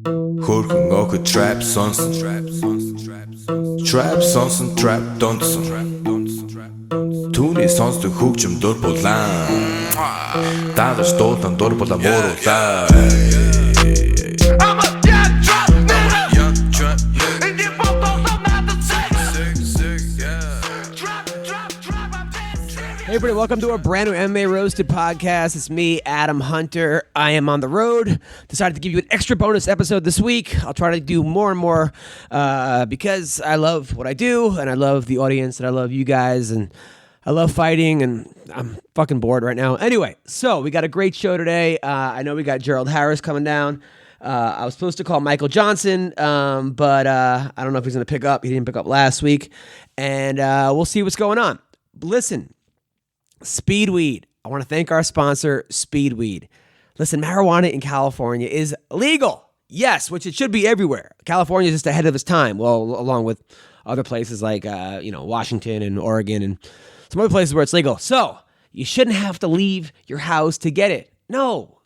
Хөрхөн охид trap сонсон Trap сонсон trap донсон Түүний сонсдог хөгжим дур булаан Дагаж дуулан дур булаа мууруулаа Hey everybody, welcome to a brand new MMA Roasted podcast. It's me, Adam Hunter. I am on the road. Decided to give you an extra bonus episode this week. I'll try to do more and more because I love what I do, and I love the audience, and I love you guys, and I love fighting, and I'm fucking bored right now. Anyway, so we got a great show today. I know we got Gerald Harris coming down. I was supposed to call Michael Johnson, but I don't know if he's going to pick up. He didn't pick up last week, and we'll see what's going on. Listen. Speedweed. I want to thank our sponsor, Speedweed. Listen, marijuana in California is legal. Yes, which it should be everywhere. California is just ahead of its time. Well, along with other places like, Washington and Oregon and some other places where it's legal. So you shouldn't have to leave your house to get it. No,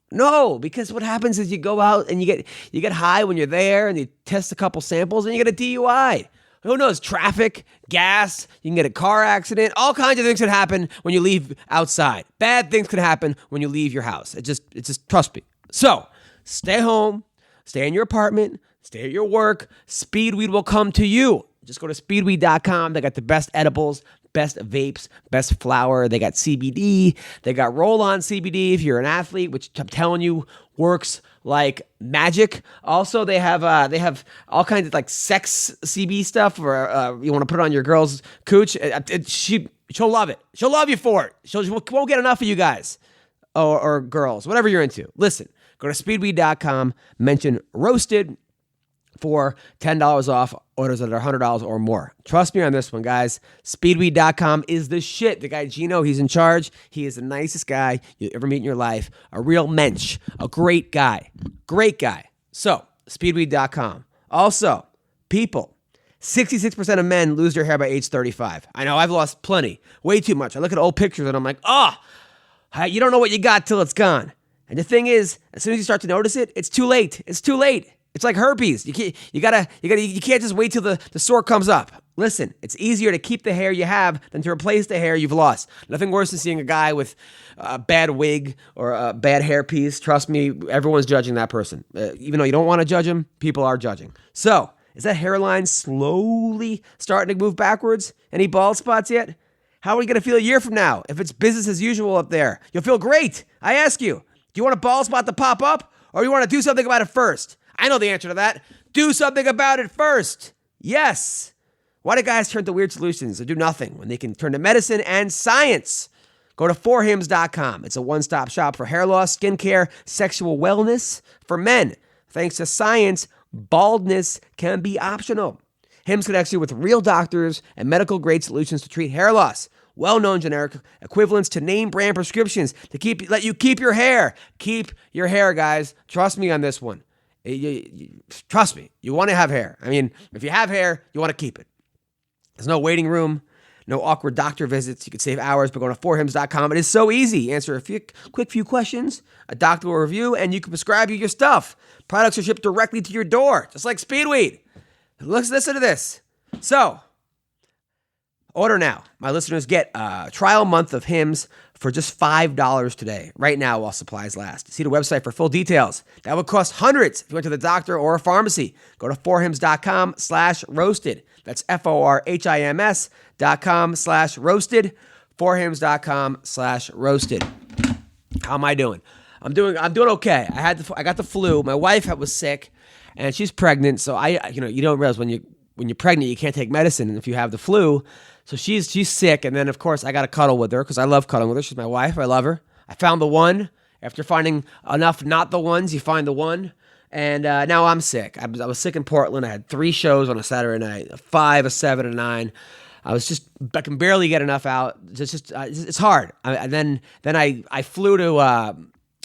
because what happens is you go out and you get high when you're there and you test a couple samples and you get a DUI. Who knows? Traffic, gas, you can get a car accident. All kinds of things can happen when you leave outside. Bad things can happen when you leave your house. It just trust me. So stay home, stay in your apartment, stay at your work. Speedweed will come to you. Just go to speedweed.com. They got the best edibles, best vapes, best flower. They got CBD. They got roll-on CBD if you're an athlete, which I'm telling you works like magic. Also, they have all kinds of like sex CB stuff, or you want to put it on your girl's cooch. She'll love it. She'll love you for it. She won't get enough of you guys or girls, whatever you're into. Listen, go to speedweed.com, mention Roasted for $10 off orders that are $100 or more. Trust me on this one, guys. Speedweed.com is the shit. The guy Gino, he's in charge. He is the nicest guy you'll ever meet in your life. A real mensch. A great guy. Great guy. So, speedweed.com. Also, people, 66% of men lose their hair by age 35. I know, I've lost plenty. Way too much. I look at old pictures and I'm like, you don't know what you got till it's gone. And the thing is, as soon as you start to notice it, it's too late. It's too late. It's like herpes. You can't just wait till the sore comes up. Listen, it's easier to keep the hair you have than to replace the hair you've lost. Nothing worse than seeing a guy with a bad wig or a bad hairpiece. Trust me, everyone's judging that person. Even though you don't want to judge him, people are judging. So, is that hairline slowly starting to move backwards? Any bald spots yet? How are you going to feel a year from now if it's business as usual up there? You'll feel great. I ask you, do you want a bald spot to pop up, or do you want to do something about it first? I know the answer to that. Do something about it first. Yes. Why do guys turn to weird solutions or do nothing when they can turn to medicine and science? Go to forhims.com. It's a one-stop shop for hair loss, skincare, sexual wellness for men. Thanks to science, baldness can be optional. Hims connects you with real doctors and medical-grade solutions to treat hair loss. Well-known generic equivalents to name brand prescriptions to let you keep your hair. Keep your hair, guys. Trust me on this one. Trust me, you want to have hair. I mean, if you have hair, you want to keep it. There's no waiting room, no awkward doctor visits. You can save hours by going to forhims.com. It is so easy. Answer a quick few questions, a doctor will review, and you can prescribe you your stuff. Products are shipped directly to your door, just like Speedweed. Listen to this. So, order now. My listeners get a trial month of Hims for just $5 today, right now while supplies last. See the website for full details. That would cost hundreds if you went to the doctor or a pharmacy. Go to forhims.com/roasted. That's forhims.com/roasted. forhims.com/roasted. How am I doing? I'm doing okay. I got the flu. My wife was sick, and she's pregnant. So you don't realize when you're pregnant you can't take medicine, and if you have the flu. So she's sick, and then, of course, I got to cuddle with her because I love cuddling with her. She's my wife. I love her. I found the one. After finding enough not the ones, you find the one. And now I'm sick. I was sick in Portland. I had 3 shows on a Saturday night, a 5, a 7, a 9. I can barely get enough out. It's hard. Then I flew to,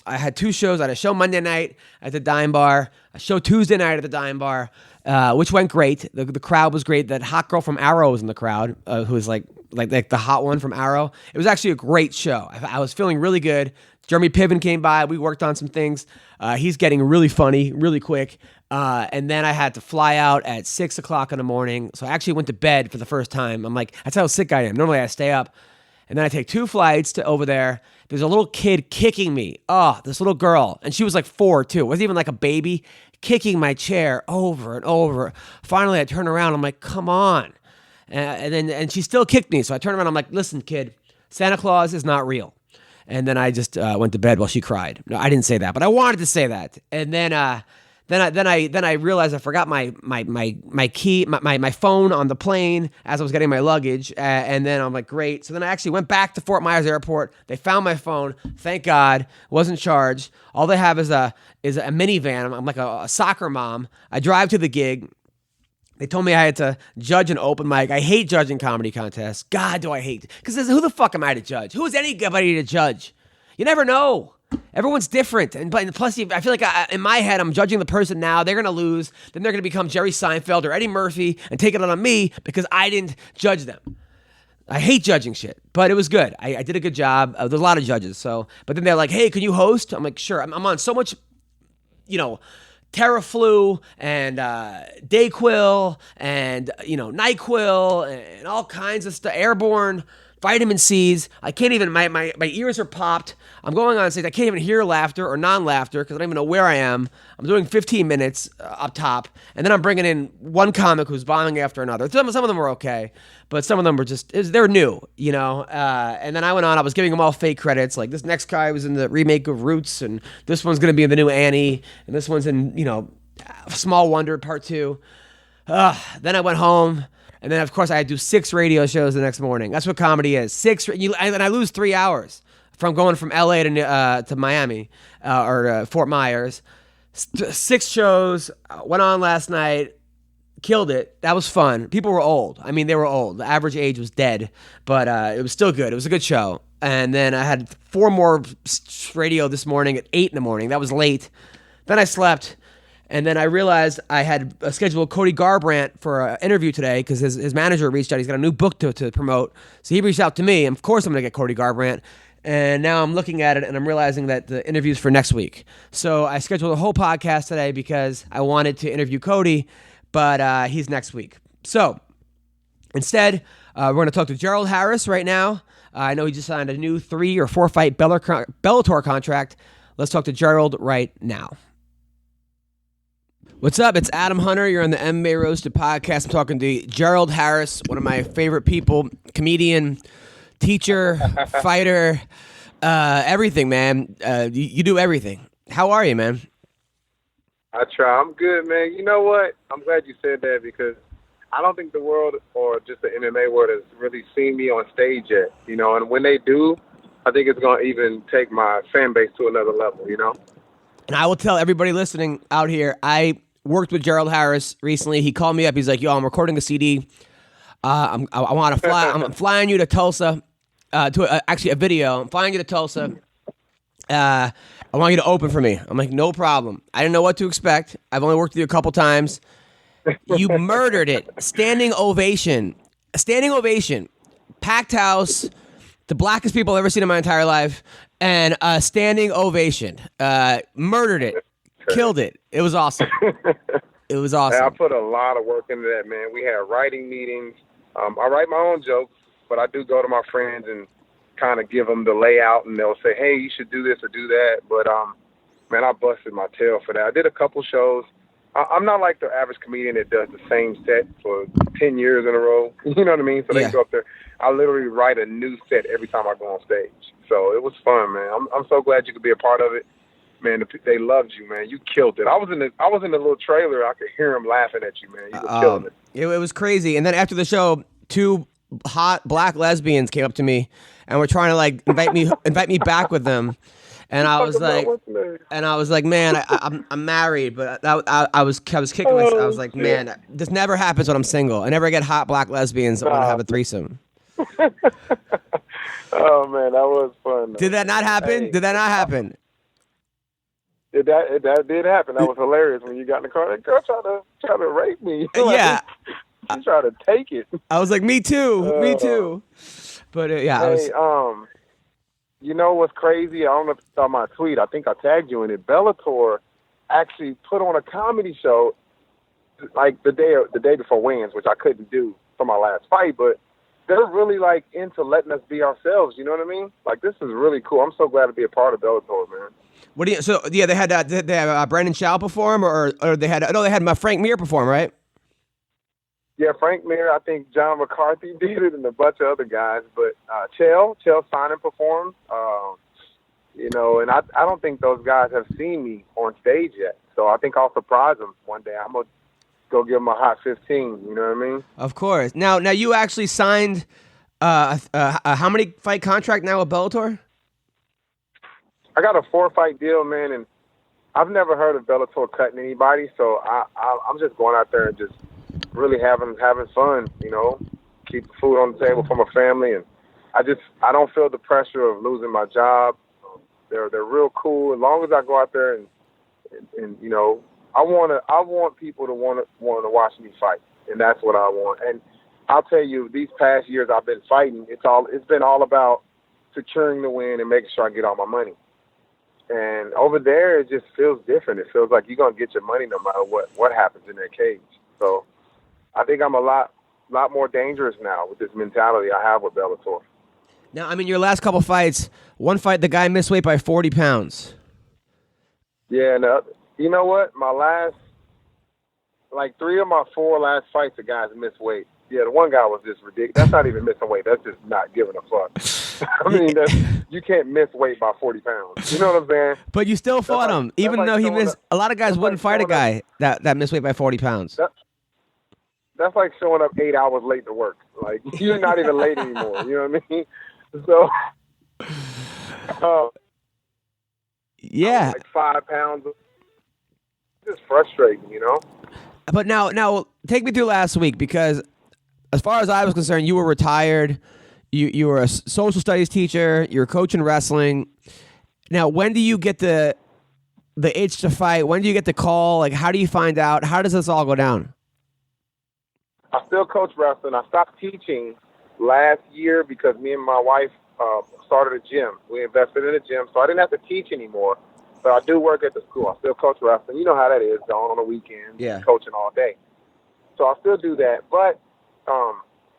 I had 2 shows. I had a show Monday night at the Dime Bar, a show Tuesday night at the Dime Bar, which went great. The crowd was great. That hot girl from Arrow was in the crowd, who was like the hot one from Arrow. It was actually a great show. I was feeling really good. Jeremy Piven came by. We worked on some things. He's getting really funny, really quick. And then I had to fly out at 6 o'clock in the morning. So I actually went to bed for the first time. I'm like, that's how sick I am. Normally I stay up. And then I take 2 flights to over there. There's a little kid kicking me. Oh, this little girl. And she was like 4 too. It wasn't even like a baby, kicking my chair over and over. Finally, I turn around. I'm like, come on. And she still kicked me. So I turn around. I'm like, listen, kid, Santa Claus is not real. And then I just went to bed while she cried. No, I didn't say that, but I wanted to say that. And then I realized I forgot my key, my phone on the plane as I was getting my luggage. And then I'm like, great. So then I actually went back to Fort Myers Airport. They found my phone. Thank God, wasn't charged. All they have is a minivan. I'm like a soccer mom. I drive to the gig. They told me I had to judge an open mic. I hate judging comedy contests. God, do I hate it. Because who the fuck am I to judge? Who is anybody to judge? You never know. Everyone's different. And plus, I feel like in my head, I'm judging the person now. They're going to lose. Then they're going to become Jerry Seinfeld or Eddie Murphy and take it on me because I didn't judge them. I hate judging shit, but it was good. I did a good job. There's a lot of judges. But then they're like, hey, can you host? I'm like, sure. I'm on so much, Terraflu and Dayquil and NyQuil and all kinds of stuff, airborne vitamin C's. I can't even, my ears are popped. I'm going on stage. I can't even hear laughter or non-laughter because I don't even know where I am. I'm doing 15 minutes up top, and then I'm bringing in one comic who's bombing after another. Some of them were okay, but some of them were they're new, and then I went on. I was giving them all fake credits. Like, this next guy was in the remake of Roots, and this one's going to be in the new Annie, and this one's in, Small Wonder Part 2. Then I went home. And then, of course, I had to do 6 radio shows the next morning. That's what comedy is. 6, and I lose 3 hours from going from LA to Miami or Fort Myers. 6 shows, went on last night, killed it. That was fun. People were old. I mean, they were old. The average age was dead, but it was still good. It was a good show. And then I had 4 more radio this morning at 8 in the morning. That was late. Then I slept. And then I realized I had scheduled Cody Garbrandt for an interview today because his manager reached out. He's got a new book to promote. So he reached out to me. And of course, I'm going to get Cody Garbrandt. And now I'm looking at it and I'm realizing that the interview's for next week. So I scheduled a whole podcast today because I wanted to interview Cody, but he's next week. So instead, we're going to talk to Gerald Harris right now. I know he just signed a new 3 or 4 fight Bellator contract. Let's talk to Gerald right now. What's up? It's Adam Hunter. You're on the MMA Roasted podcast. I'm talking to Gerald Harris, one of my favorite people, comedian, teacher, fighter, everything, man. You do everything. How are you, man? I try. I'm good, man. You know what? I'm glad you said that because I don't think the world or just the MMA world has really seen me on stage yet, and when they do, I think it's going to even take my fan base to another level, And I will tell everybody listening out here, I worked with Gerald Harris recently. He called me up. He's like, yo, I'm recording a CD. I want to fly. I'm flying you to Tulsa, actually a video. I'm flying you to Tulsa. I want you to open for me. I'm like, no problem. I didn't know what to expect. I've only worked with you a couple times. You murdered it. Standing ovation. Packed house. The blackest people I've ever seen in my entire life. And a standing ovation. Murdered it. Killed it. It was awesome. It was awesome. I put a lot of work into that, man. We had writing meetings. I write my own jokes, but I do go to my friends and kind of give them the layout, and they'll say, hey, you should do this or do that. But, man, I busted my tail for that. I did a couple shows. I'm not like the average comedian that does the same set for 10 years in a row. You know what I mean? So they go up there. I literally write a new set every time I go on stage. So it was fun, man. I'm so glad you could be a part of it. Man, they loved you, man. You killed it. I was in the little trailer. I could hear them laughing at you, man. You were killing it. It was crazy. And then after the show, 2 hot black lesbians came up to me and were trying to invite me back with them. And I was like, man, I'm married, but I was kicking myself. I was like, man, this never happens when I'm single. I never get hot black lesbians that want to have a threesome. Oh man, that was fun. Did that not happen? Hey. Did that not happen? That did happen. That was hilarious when you got in the car. That girl tried to rape me. Yeah, she tried to take it. I was like, me too. But yeah, You know what's crazy? I don't know if you saw my tweet. I think I tagged you in it. Bellator actually put on a comedy show like the day before wins, which I couldn't do for my last fight, but they're really like into letting us be ourselves. You know what I mean? Like, this is really cool. I'm so glad to be a part of Bellator, man. What do you? So yeah, they had Brandon Shaw perform, or they had Frank Mir perform, right? Yeah, Frank Mir, I think John McCarthy did it, and a bunch of other guys. But Chael Sonnen performed. And I don't think those guys have seen me on stage yet. So I think I'll surprise them one day. I'm gonna go give them a hot 15. You know what I mean? Of course. Now you actually signed how many fight contract now with Bellator? I got a 4-fight deal, man, and I've never heard of Bellator cutting anybody. So I'm just going out there and just really having fun. You know, keep the food on the table for my family, and I don't feel the pressure of losing my job. They're real cool. As long as I go out there and you know, I want people to want to watch me fight, and that's what I want. And I'll tell you, these past years I've been fighting. It's been all about securing the win and making sure I get all my money. And over there, it just feels different. It feels like you're gonna get your money no matter what happens in that cage. So I think I'm a lot more dangerous now with this mentality I have with Bellator. Now, I mean, your last couple fights, one fight, the guy missed weight by 40 pounds. Yeah, and you know what? My last, 3 of my 4 last fights, the guys missed weight. Yeah, the one guy was just ridiculous. That's not even missing weight. That's just not giving a fuck. I mean, you can't miss weight by 40 pounds. You know what I'm saying? But you still fought him, even though he missed. A lot of guys wouldn't fight a guy that missed weight by 40 pounds. That's like showing up 8 hours late to work. Like, you're not even late anymore. You know what I mean? So, yeah. like 5 pounds. It's just frustrating, you know? But now, take me through last week, because as far as I was concerned, you were retired. You were a social studies teacher. You were coaching wrestling. Now, when do you get the itch to fight? When do you get the call? Like, how do you find out? How does this all go down? I still coach wrestling. I stopped teaching last year because me and my wife started a gym. We invested in a gym, so I didn't have to teach anymore. But I do work at the school. I still coach wrestling. You know how that is, going on the weekends, coaching all day. So I still do that. But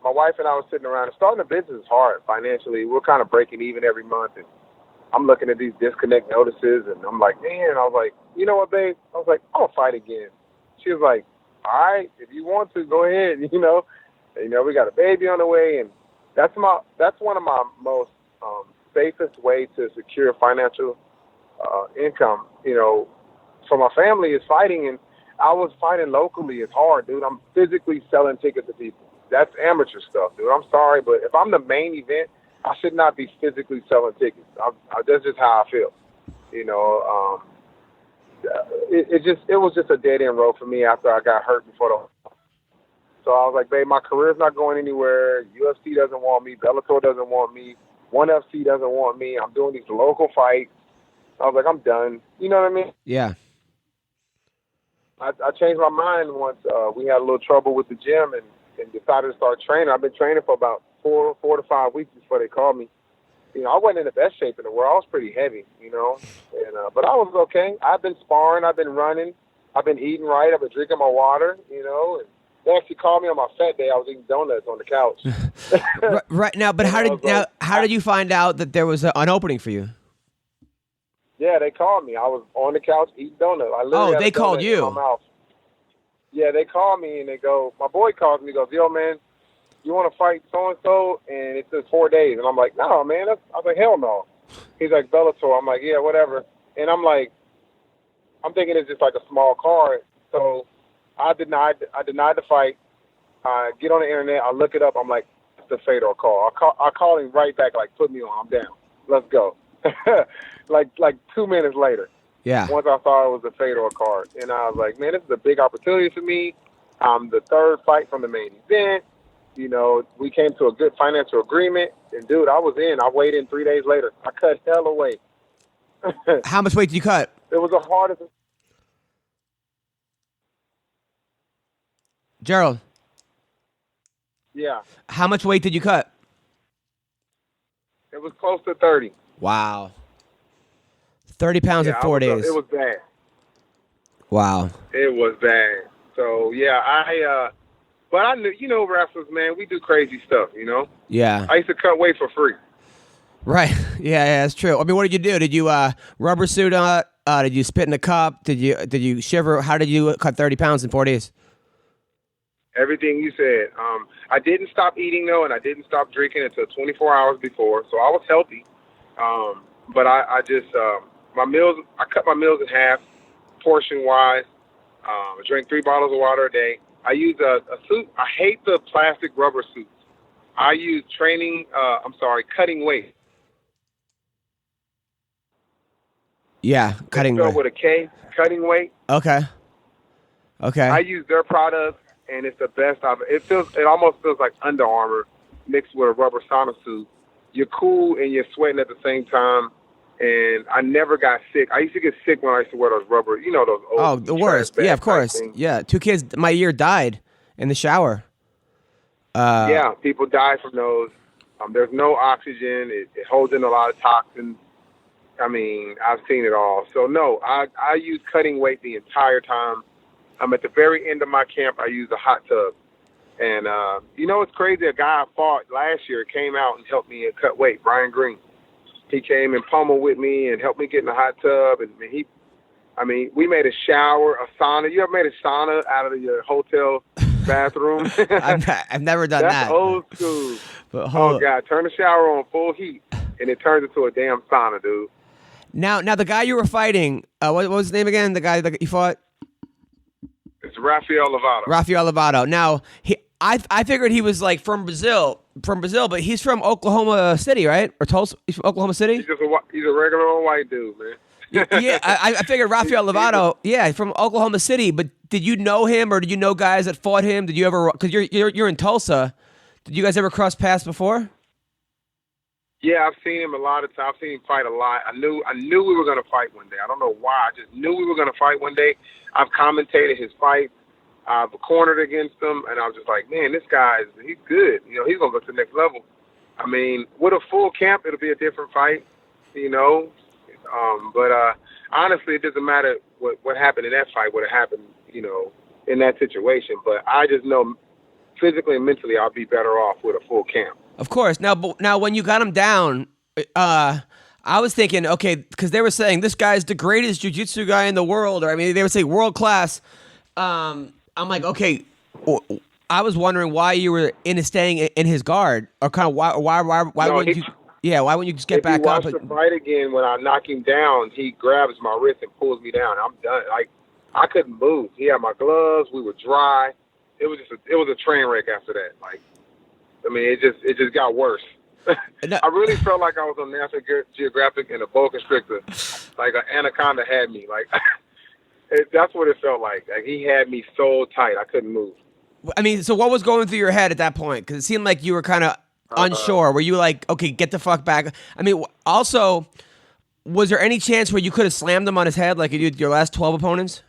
my wife and I were sitting around, and starting a business is hard financially. We're kind of breaking even every month, and I'm looking at these disconnect notices, and I'm like, man, I was like, you know what, babe? I was like, I'll fight again. She was like, all right, if you want to, go ahead. You know, we got a baby on the way, and that's one of my most safest way to secure financial income, you know, for my family is fighting. And I was fighting locally. It's hard, dude. I'm physically selling tickets to people. That's amateur stuff, dude. I'm sorry, but if I'm the main event, I should not be physically selling tickets. That's just how I feel. You know, it was just a dead end road for me after I got hurt before the. So I was like, babe, my career's not going anywhere. UFC doesn't want me. Bellator doesn't want me. ONE FC doesn't want me. I'm doing these local fights. I was like, I'm done. You know what I mean? Yeah. I changed my mind once we had a little trouble with the gym and decided to start training. I've been training for about 4 to 5 weeks before they called me. You know, I wasn't in the best shape in the world. I was pretty heavy, you know, but I was okay. I've been sparring. I've been running. I've been eating right. I've been drinking my water, you know. And they actually called me on my fat day. I was eating donuts on the couch. Right now, but how did you find out that there was an opening for you? Yeah, they called me. I was on the couch eating donuts. They called you. In my mouth. Yeah, they called me and they go. My boy calls me. Goes, yo, man, you want to fight so and so? And it says 4 days. And I'm like, no, man. I was like, hell no. He's like, Bellator. I'm like, yeah, whatever. And I'm like, I'm thinking it's just like a small card. So I denied the fight. I get on the internet. I look it up. I'm like, it's the Fedor call. I call him right back. Like, put me on. I'm down. Let's go. like 2 minutes later. Yeah. Once I saw it was a Fedor card, and I was like, man, this is a big opportunity for me. I'm the third fight from the main event. You know, we came to a good financial agreement, and dude, I was in. I weighed in 3 days later. I cut hella weight. How much weight did you cut? It was the hardest. Gerald. Yeah. How much weight did you cut? It was close to 30. Wow. 30 pounds in 4 days. It was bad. Wow. It was bad. So yeah, but I knew, wrestlers, man, we do crazy stuff, Yeah. I used to cut weight for free. Right. Yeah, that's true. I mean, what did you do? Did you rubber suit on? Did you spit in a cup? Did you shiver? How did you cut 30 pounds in 4 days? Everything you said. I didn't stop eating though, and I didn't stop drinking until 24 hours before, so I was healthy. But I just my meals. I cut my meals in half, portion wise. I drank 3 bottles of water a day. I use a suit. I hate the plastic rubber suits. I use cutting weight. Yeah, cutting weight. With a K, cutting weight. Okay. I use their product, and it's the best it almost feels like Under Armour mixed with a rubber sauna suit. You're cool and you're sweating at the same time. And I never got sick. I used to get sick when I used to wear those rubber, those old. Oh, the worst. Yeah, of course. Yeah, 2 kids my year died in the shower. Yeah, people die from those. There's no oxygen. It holds in a lot of toxins. I mean, I've seen it all. So no, I use cutting weight the entire time. At the very end of my camp, I use a hot tub. And it's crazy. A guy I fought last year came out and helped me cut weight. Brian Green. He came and pummeled with me and helped me get in the hot tub. And we made a shower, a sauna. You ever made a sauna out of your hotel bathroom? I've never done that. That's old school. Oh, God. Turn the shower on full heat, and it turns into a damn sauna, dude. Now the guy you were fighting, what was his name again? The guy that you fought? It's Rafael Lovato. Now, I figured he was like from Brazil, but he's from Oklahoma City, right? Or Tulsa? He's from Oklahoma City? He's a regular old white dude, man. Yeah, I figured Rafael Lovato, from Oklahoma City, but did you know him or did you know guys that fought him? Did you ever, because you're in Tulsa, did you guys ever cross paths before? Yeah, I've seen him a lot of times. I've seen him fight a lot. I knew we were going to fight one day. I don't know why. I just knew we were going to fight one day. I've commentated his fights. I've cornered against him, and I was just like, man, this guy, he's good. He's going to go to the next level. I mean, with a full camp, it'll be a different fight, But honestly, it doesn't matter what happened in that fight, what happened, in that situation. But I just know physically and mentally I'll be better off with a full camp. Of course. Now, when you got him down, I was thinking, okay, because they were saying this guy's the greatest jiu-jitsu guy in the world, or they would say world class. I'm like, okay. I was wondering why you were staying in his guard, or kind of why wouldn't you? Yeah, why wouldn't you just get back up? If you watch the fight again, when I knock him down, he grabs my wrist and pulls me down. I'm done. Like, I couldn't move. He had my gloves. We were dry. It was a train wreck after that. Like, it just got worse. I really felt like I was on National Geographic in a boa constrictor. Like an anaconda had me. Like, that's what it felt like. Like, he had me so tight I couldn't move. So what was going through your head at that point? Because it seemed like you were kind of unsure. Were you like, okay, get the fuck back? Also, was there any chance where you could have slammed him on his head like you did your last 12 opponents?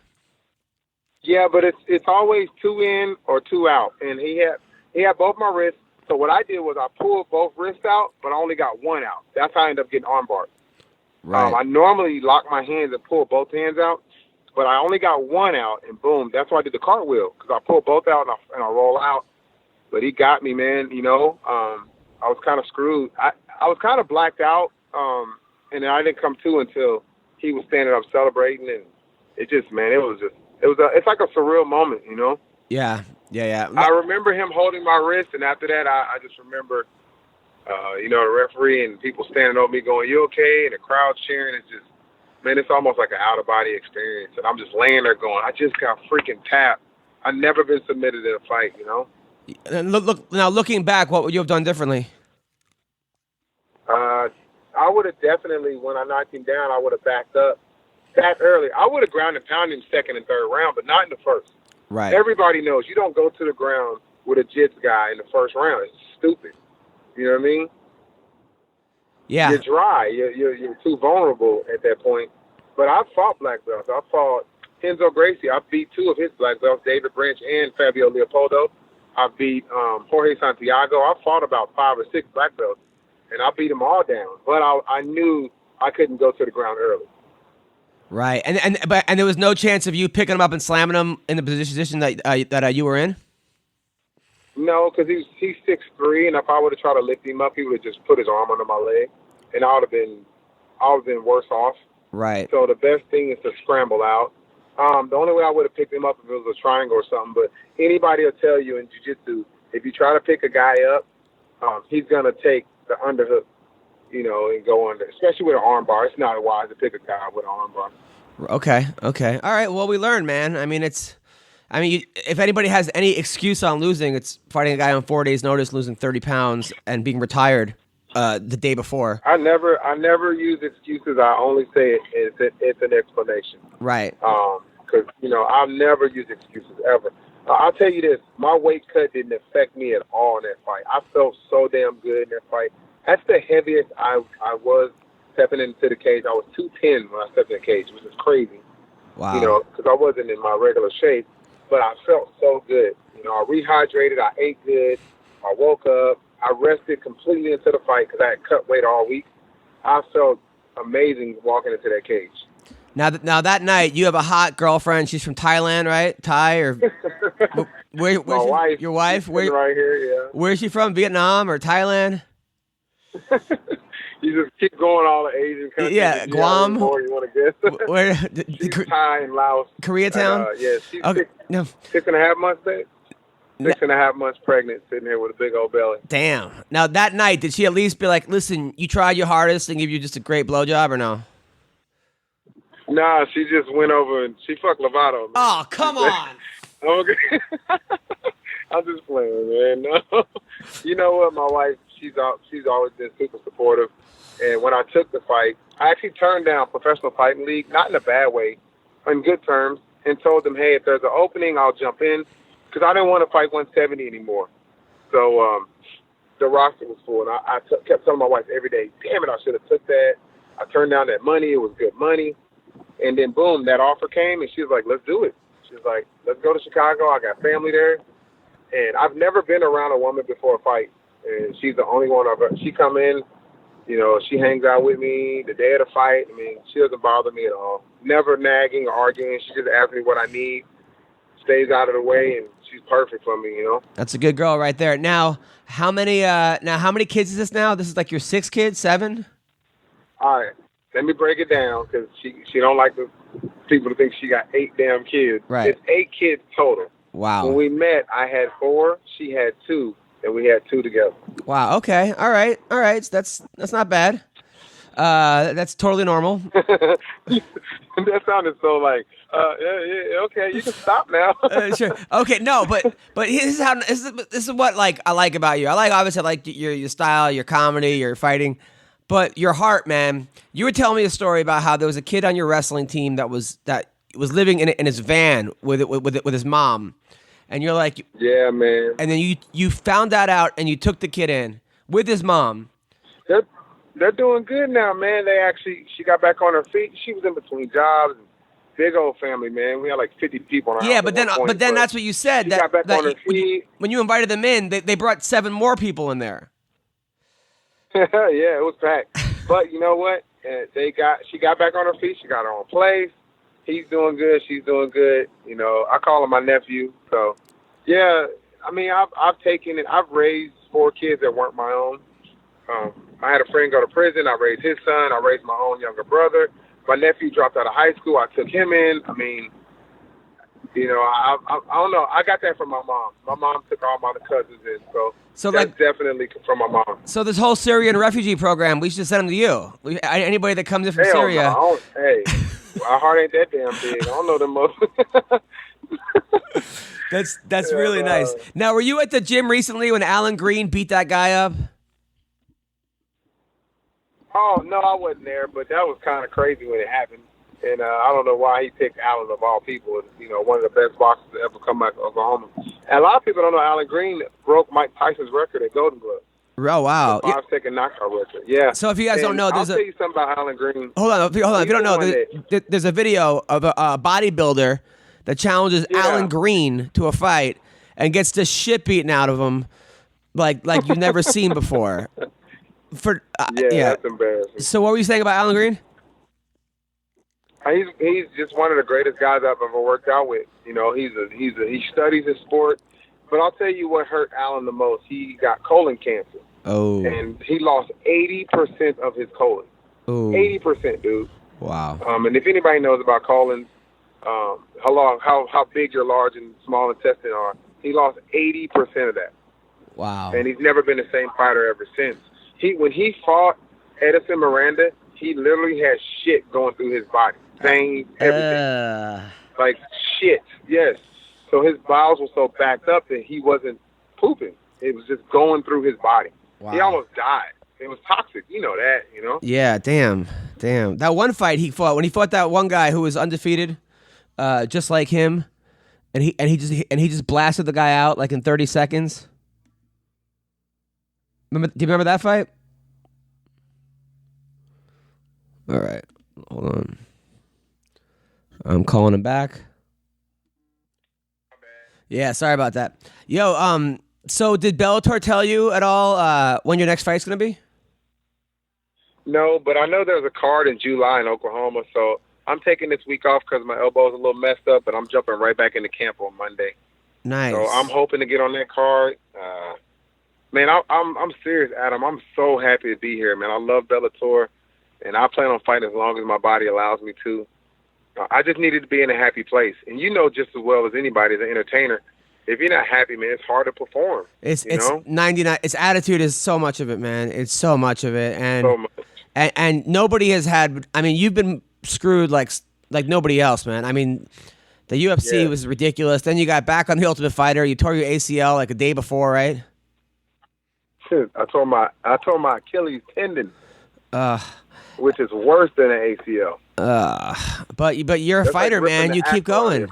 Yeah, but it's always 2 in or 2 out, and he had both my wrists. So what I did was I pulled both wrists out, but I only got 1 out. That's how I ended up getting armbarred. Right. I normally lock my hands and pull both hands out, but I only got 1 out, and boom, that's why I did the cartwheel, because I pulled both out and I roll out. But he got me, man. I was kind of screwed. I was kind of blacked out, and then I didn't come to until he was standing up celebrating, and it's like a surreal moment, Yeah. I remember him holding my wrist, and after that, I just remember, the referee and people standing over me going, "You okay?" and the crowd cheering. It's just, man, it's almost like an out-of-body experience, and I'm just laying there going, I just got freaking tapped. I've never been submitted in a fight, And looking back, what would you have done differently? I would have definitely, when I knocked him down, I would have backed up early. I would have ground and pounded him second and third round, but not in the first. Right. Everybody knows you don't go to the ground with a jits guy in the first round. It's stupid. You know what I mean? Yeah. You're dry. You're too vulnerable at that point. But I've fought black belts. I fought Renzo Gracie. I beat 2 of his black belts, David Branch and Fabio Leopoldo. I beat Jorge Santiago. I fought about 5 or 6 black belts. and I beat them all down. But I knew I couldn't go to the ground early. Right, and there was no chance of you picking him up and slamming him in the position that you were in. No, because he's 6'3", and if I would have tried to lift him up, he would have just put his arm under my leg, and I would have been worse off. Right. So the best thing is to scramble out. The only way I would have picked him up if it was a triangle or something. But anybody will tell you in jiu-jitsu, if you try to pick a guy up, he's gonna take the underhook, and go under. Especially with an arm bar, it's not wise to pick a guy with an arm bar. Okay. All right. Well, we learned, man. I mean, if anybody has any excuse on losing, it's fighting a guy on 4 days' notice, losing 30 pounds, and being retired the day before. I never use excuses. I only say it's an explanation. Right. Because I'll never use excuses ever. I'll tell you this: my weight cut didn't affect me at all in that fight. I felt so damn good in that fight. That's the heaviest I was stepping into the cage. I was 210 when I stepped in the cage, which is crazy. Wow. Because I wasn't in my regular shape, but I felt so good. I rehydrated. I ate good. I woke up. I rested completely into the fight because I had cut weight all week. I felt amazing walking into that cage. Now that night, you have a hot girlfriend. She's from Thailand, right? Thai or where's wife? Your wife? Right here, yeah. Where's she from? Vietnam or Thailand? You just keep going all the Asian countries. Yeah, Guam. More you want to guess? Where? She's Thai and Laos. Koreatown. Yeah, she's okay. 6.5 months, babe. 6.5 months pregnant, sitting here with a big old belly. Damn. Now that night, did she at least be like, "Listen, you tried your hardest and give you just a great blowjob," or no? Nah, she just went over and she fucked Lovato. Man. Oh, come on. Okay. I'm just playing, man. No. You know what? My wife, she's always been super supportive. And when I took the fight, I actually turned down Professional Fighting League, not in a bad way, in good terms, and told them, hey, if there's an opening, I'll jump in, because I didn't want to fight 170 anymore. So the roster was full, and I kept telling my wife every day, damn it, I should have took that. I turned down that money. It was good money. And then, boom, that offer came, and she was like, let's do it. She was like, let's go to Chicago. I got family there. And I've never been around a woman before a fight, and she's the only one she come in, she hangs out with me the day of the fight. I mean, she doesn't bother me at all. Never nagging or arguing. She just asks me what I need, stays out of the way, and she's perfect for me, That's a good girl right there. Now, how many kids is this now? This is like your 6th kid, 7? All right. Let me break it down, because she don't like the people to think she got 8 damn kids. Right. It's 8 kids total. Wow. When we met, I had 4, she had 2, and we had 2 together. Wow. Okay. All right. So that's not bad. That's totally normal. That sounded so like, okay, you can stop now. Sure. Okay. No, but this is what I like about you. Obviously I like your style, your comedy, your fighting. But your heart, man. You were telling me a story about how there was a kid on your wrestling team that was living in his van with his mom, and you're like, yeah, man. And then you found that out, and you took the kid in with his mom. They're doing good now, man. She got back on her feet. She was in between jobs. Big old family, man. We had like 50 people in our house. Yeah, but then that's what you said. She got back on her feet. When you invited them in, they brought 7 more people in there. Yeah, it was packed. But you know what? She got back on her feet. She got her own place. He's doing good. She's doing good. I call him my nephew. So, yeah, I mean, I've taken it. I've raised 4 kids that weren't my own. I had a friend go to prison. I raised his son. I raised my own younger brother. My nephew dropped out of high school. I took him in. I mean, I don't know. I got that from my mom. My mom took all my cousins in. So that's definitely from my mom. So this whole Syrian refugee program, we should send them to you. Anybody that comes in from Syria. No, hey, our heart ain't that damn big. I don't know them most. That's really nice. Now, were you at the gym recently when Alan Green beat that guy up? Oh, no, I wasn't there, but that was kind of crazy when it happened. And I don't know why he picked Allen of all people. One of the best boxers to ever come out of Oklahoma. And a lot of people don't know Alan Green broke Mike Tyson's record at Golden Glove. Oh, wow. 5-second knockout record. Yeah. So if you guys don't know, I'll tell you something about Alan Green. Hold on. If you don't know, there's a video of a bodybuilder that challenges Alan Green to a fight and gets the shit beaten out of him like you've never seen before. That's embarrassing. So what were you saying about Alan Green? He's just one of the greatest guys I've ever worked out with. You know, he studies his sport. But I'll tell you what hurt Alan the most. He got colon cancer. Oh. And he lost 80% of his colon. Oh. 80%, dude. Wow. And if anybody knows about colons, how big your large and small intestine are, he lost 80% of that. Wow. And he's never been the same fighter ever since. When he fought Edison Miranda, he literally had shit going through his body. Veins, everything. Like shit, yes. So his bowels were so backed up that he wasn't pooping. It was just going through his body. Wow. He almost died. It was toxic. You know that, you know? Yeah, damn. That one fight he fought, when he fought that one guy who was undefeated, just like him, and he just blasted the guy out like in 30 seconds. Do you remember that fight? All right, hold on. I'm calling him back. Yeah, sorry about that. Yo, so did Bellator tell you at all when your next fight's gonna be? No, but I know there's a card in July in Oklahoma, so I'm taking this week off because my elbow's a little messed up, but I'm jumping right back into camp on Monday. Nice. So I'm hoping to get on that card. Man, I'm serious, Adam. I'm so happy to be here, man. I love Bellator, and I plan on fighting as long as my body allows me to. I just needed to be in a happy place. And you know just as well as anybody, as an entertainer, if you're not happy, man, it's hard to perform. It's 99. Its attitude is so much of it, man. It's so much of it. And so much. And nobody has had, I mean, you've been screwed like nobody else, man. I mean, the UFC was ridiculous. Then you got back on The Ultimate Fighter. You tore your ACL like a day before, right? I tore my Achilles tendon, which is worse than an ACL. But you're a fighter, man. You keep going.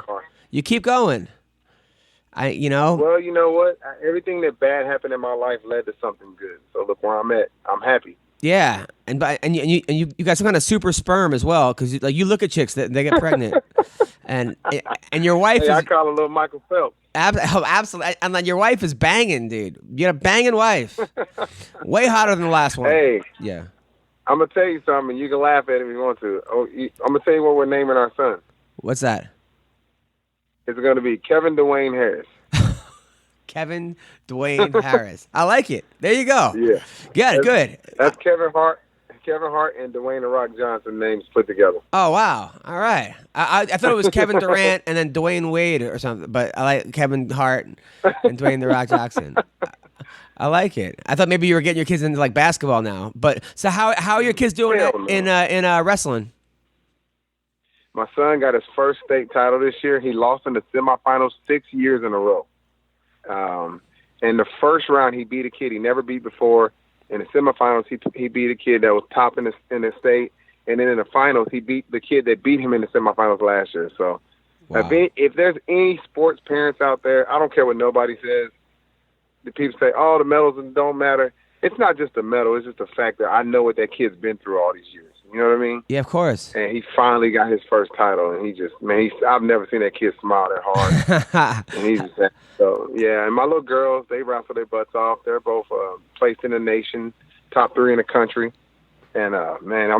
You keep going. Well, you know what? Everything that bad happened in my life led to something good. So look where I'm at. I'm happy. Yeah, and you got some kind of super sperm as well, because like you look at chicks that they get pregnant, and your wife. I call her little Michael Phelps. Absolutely, and then your wife is banging, dude. You got a banging wife, way hotter than the last one. Hey, yeah. I'm gonna tell you something. You can laugh at it if you want to. I'm gonna tell you what we're naming our son. What's that? It's gonna be Kevin Dwayne Harris. Kevin Dwayne Harris. I like it. There you go. Yeah. Good. That's Kevin Hart and Dwayne "The Rock" Johnson names put together. Oh, wow. All right. I thought it was Kevin Durant and then Dwayne Wade or something, but I like Kevin Hart and Dwayne "The Rock" Johnson. I like it. I thought maybe you were getting your kids into like basketball now. But so how are your kids doing in wrestling? My son got his first state title this year. He lost in the semifinals 6 years in a row. In the first round, he beat a kid he never beat before. In the semifinals, he beat a kid that was top in the state. And then in the finals, he beat the kid that beat him in the semifinals last year. So wow. If there's any sports parents out there, I don't care what nobody says. The people say, oh, the medals don't matter. It's not just the medal. It's just the fact that I know what that kid's been through all these years. You know what I mean? Yeah, of course. And he finally got his first title, and he just, man, I've never seen that kid smile that hard. And he's just, so, yeah. And my little girls, they wrestle their butts off. They're both placed in the nation, top 3 in the country. And, man,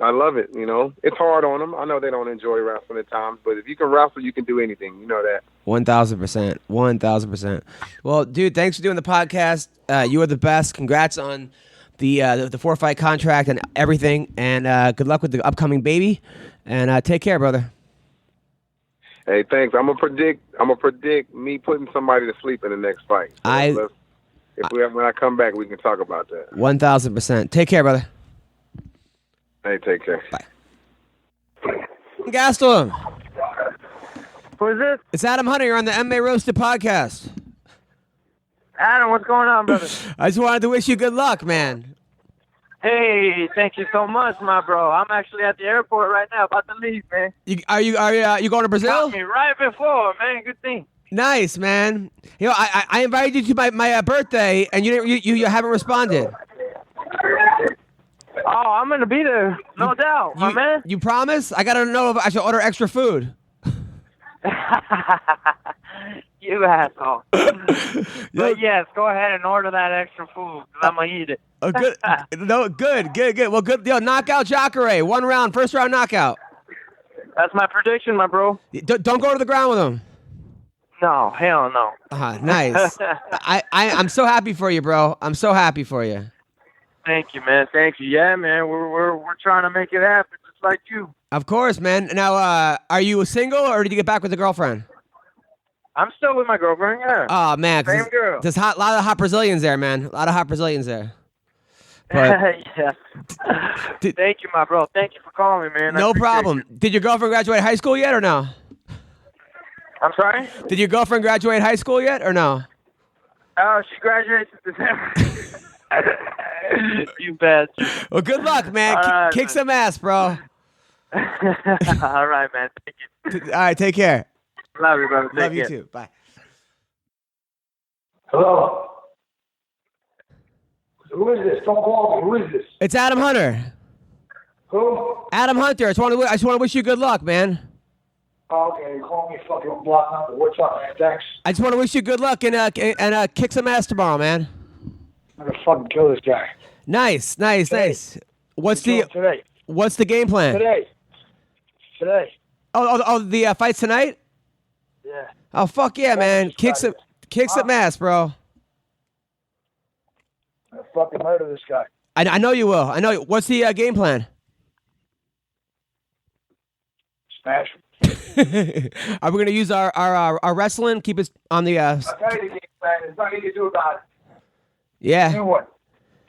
I love it, you know. It's hard on them. I know they don't enjoy wrestling at times, but if you can wrestle, you can do anything. You know that. 1,000%. 1,000%. Well, dude, thanks for doing the podcast. You are the best. Congrats on the 4-fight contract and everything. And good luck with the upcoming baby. And take care, brother. Hey, thanks. I'm gonna predict me putting somebody to sleep in the next fight. So when I come back, we can talk about that. 1,000%. Take care, brother. Hey, take care. Bye. Gastelum. Who is this? It's Adam Hunter. You're on the MMA Roasted podcast. Adam, what's going on, brother? I just wanted to wish you good luck, man. Hey, thank you so much, my bro. I'm actually at the airport right now, about to leave, man. Are you going to Brazil? Got me right before, man. Good thing. Nice, man. You know, I invited you to my birthday, and you haven't responded. Oh, I'm gonna be there, no doubt, my man. You promise? I gotta know if I should order extra food. You asshole. But yes, go ahead and order that extra food, 'cause I'm going to eat it. Oh, good. No, good. Well, good. Yo, knockout Jacare. 1 round, first round knockout. That's my prediction, my bro. Don't go to the ground with him. No, hell no. Nice. I'm so happy for you, bro. I'm so happy for you. Thank you, man. Thank you. Yeah, man. We're trying to make it happen, just like you. Of course, man. Now, are you single or did you get back with a girlfriend? I'm still with my girlfriend. Yeah. Oh man, Same girl. There's a lot of hot Brazilians there, man. A lot of hot Brazilians there. But, yeah. Thank you, my bro. Thank you for calling me, man. No problem. Did your girlfriend graduate high school yet or no? I'm sorry? Did your girlfriend graduate high school yet or no? Oh, she graduates in December. You bet. Well, good luck, man. Kick some ass, bro. All right, man. Thank you. All right, take care. Love you, brother. Love you too. Bye. Hello? Who is this? Don't call me. Who is this? It's Adam Hunter. Who? Adam Hunter. I just want to wish you good luck, man. Oh, okay, call me fucking block number. What's up, man? Thanks. I just want to wish you good luck and kick some ass tomorrow, man. I'm gonna fucking kill this guy. Nice. What's Today. the game plan? Today. Oh, the fights tonight? Yeah. Oh, fuck yeah, man. Kick some ass, bro. I'm gonna fucking murder this guy. I know you will. I know. What's the game plan? Smash him. Are we going to use our wrestling? Keep it on the... I'll tell you the game plan. There's nothing you can do about it. Yeah. You know what?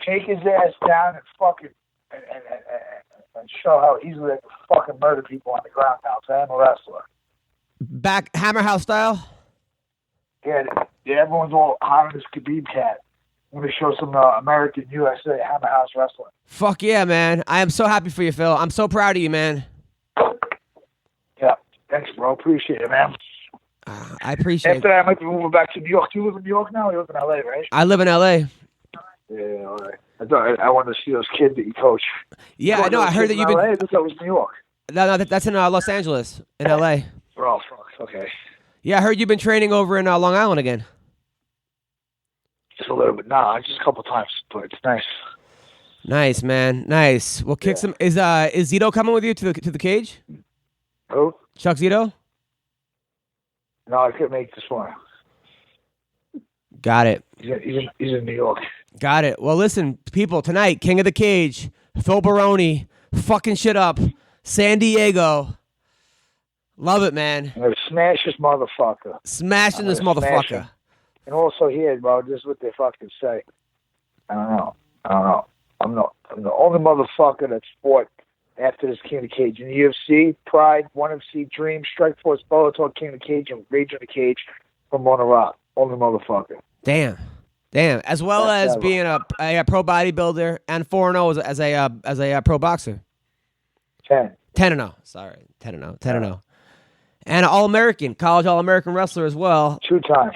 Take his ass down and fucking... And show how easily they can fucking murder people on the ground now. So I'm a wrestler. Back Hammer House style? Yeah, everyone's all hot on this Khabib cat. I'm going to show some American USA Hammer House wrestling. Fuck yeah, man. I am so happy for you, Phil. I'm so proud of you, man. Yeah. Thanks, bro. Appreciate it, man. I appreciate After that, I might be moving back to New York. Do you live in New York now? Or you live in LA, right? I live in LA. Yeah, all right. I wanted to see those kids that you coach. Yeah, I know. I heard that you've been... LA? I thought that was New York. No, that's in Los Angeles, in LA. Oh, fuck. Okay. Yeah, I heard you've been training over in Long Island again. Just a little bit. Nah, just a couple times, but it's nice. Nice, man. Nice. Well, kick some... Is Zito coming with you to the cage? Who? Chuck Zito? No, I couldn't make this one. Got it. He's in New York. Got it. Well, listen, people, tonight, King of the Cage, Phil Baroni, fucking shit up, San Diego. Love it, man. I'm going to smash this motherfucker. Smashing this motherfucker. And also here, bro, this is what they fucking say. I don't know. I'm the only motherfucker that's fought after this King of the Cage in the UFC, Pride, ONE FC, Dream, Strikeforce, Bellator, King of the Cage, and Rage in the Cage from Mona Rock. Only motherfucker. Damn. As well as being a pro bodybuilder and 4-0 as a pro boxer. 10-0. Sorry, 10-0. And an All-American, college All-American wrestler as well. Two time.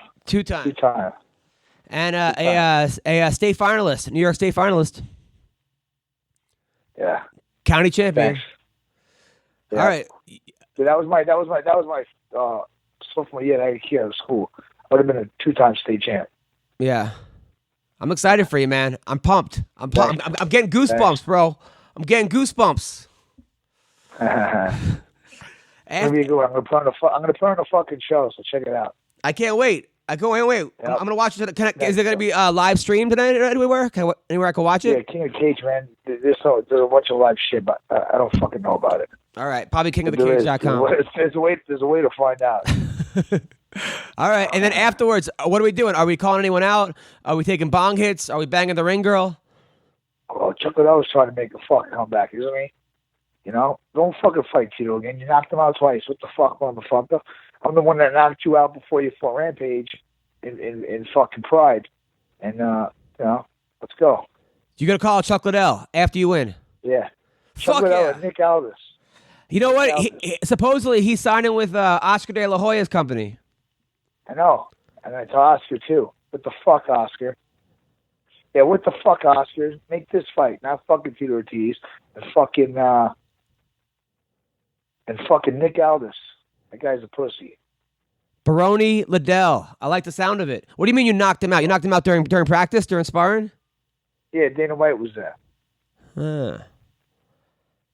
And a state finalist, New York State finalist. Yeah. County champion. Yeah. All right. So that was my sophomore year at IQ out of school. I would have been a 2-time state champ. Yeah. I'm excited for you, man. I'm pumped. I'm getting goosebumps, Thanks. bro. I'm getting goosebumps. Maybe you go. I'm gonna put on a fucking show. So check it out. I can't wait. I can't wait. Yep. I'm gonna watch it. Is it gonna be live streamed tonight anywhere? Anywhere I can watch it? Yeah, King of Cage, man. There's a bunch of live shit, but I don't fucking know about it. All right, probably kingofthecage.com. There's a way to find out. All right, and then afterwards, what are we doing? Are we calling anyone out? Are we taking bong hits? Are we banging the ring girl? Oh, Chuck Liddell was trying to make a fucking comeback, isn't he? You know, don't fucking fight Tito again. You knocked him out twice. What the fuck, motherfucker? I'm the one that knocked you out before you fought Rampage in fucking Pride. And, you know, let's go. You gonna call Chuck Liddell after you win? Yeah. Fuck Chuck Liddell yeah. and Nick Aldis. You know what? Supposedly he's signing with Oscar De La Hoya's company. I know. And I tell Oscar, too. What the fuck, Oscar? Yeah, what the fuck, Oscar? Make this fight, not fucking Tito Ortiz. And fucking Nick Aldis. That guy's a pussy. Baroni Liddell. I like the sound of it. What do you mean you knocked him out? You knocked him out during practice, during sparring? Yeah, Dana White was there. Huh.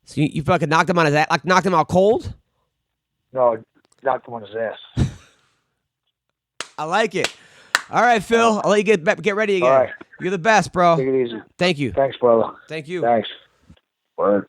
So you fucking knocked him on his ass, like knocked him out cold? No, knocked him on his ass. I like it. All right, Phil. I'll let you get ready again. All right. You're the best, bro. Take it easy. Thank you. Thanks, brother. Thank you. Thanks. Word.